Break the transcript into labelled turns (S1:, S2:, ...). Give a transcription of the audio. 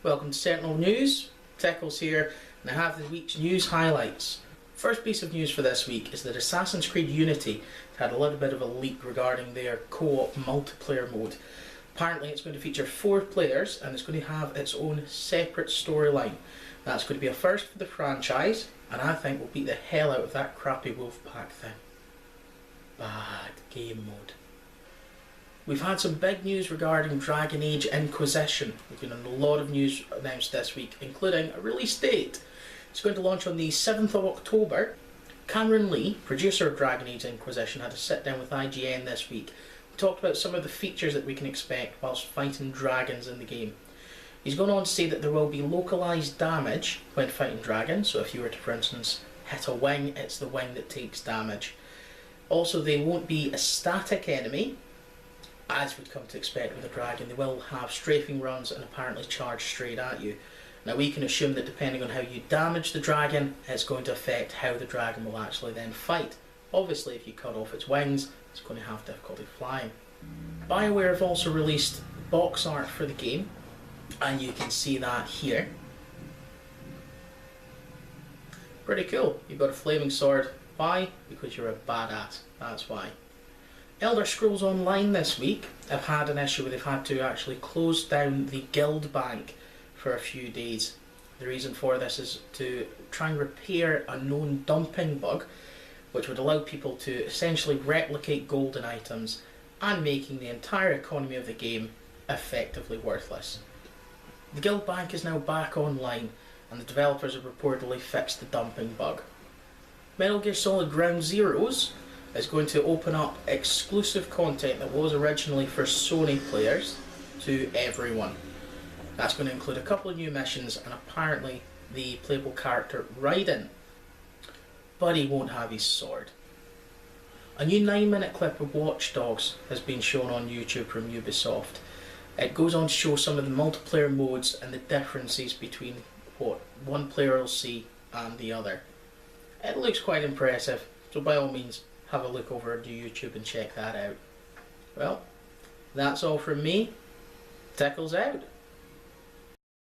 S1: Welcome to Sentinel News. Tickles here, and I have the week's news highlights. First piece of news for this week is that Assassin's Creed Unity had a little bit of a leak regarding their co-op multiplayer mode. Apparently it's going to feature 4 players and it's going to have its own separate storyline. That's going to be a first for the franchise, and I think will beat the hell out of that crappy Wolfpack thing. Bad game mode. We've had some big news regarding Dragon Age Inquisition. There's been a lot of news announced this week, including a release date. It's going to launch on the 7th of October. Cameron Lee, producer of Dragon Age Inquisition, had a sit down with IGN this week. We talked about some of the features that we can expect whilst fighting dragons in the game. He's gone on to say that there will be localised damage when fighting dragons, so if you were to, for instance, hit a wing, it's the wing that takes damage. Also, they won't be a static enemy, as we'd come to expect with a dragon. They will have strafing runs and apparently charge straight at you. Now we can assume that depending on how you damage the dragon, it's going to affect how the dragon will actually then fight. Obviously if you cut off its wings, it's going to have difficulty flying. BioWare have also released box art for the game, and you can see that here. Pretty cool. You've got a flaming sword. Why? Because you're a badass. That's why. Elder Scrolls Online this week have had an issue where they've had to actually close down the guild bank for a few days. The reason for this is to try and repair a known dumping bug, which would allow people to essentially replicate golden items and making the entire economy of the game effectively worthless. The guild bank is now back online, and the developers have reportedly fixed the dumping bug. Metal Gear Solid Ground Zeroes is going to open up exclusive content that was originally for Sony players to everyone. That's going to include a couple of new missions and apparently the playable character Raiden. But he won't have his sword. A new 9-minute clip of Watch Dogs has been shown on YouTube from Ubisoft. It goes on to show some of the multiplayer modes and the differences between what one player will see and the other. It looks quite impressive, so by all means have a look over to YouTube and check that out. Well, that's all from me. Tickles out.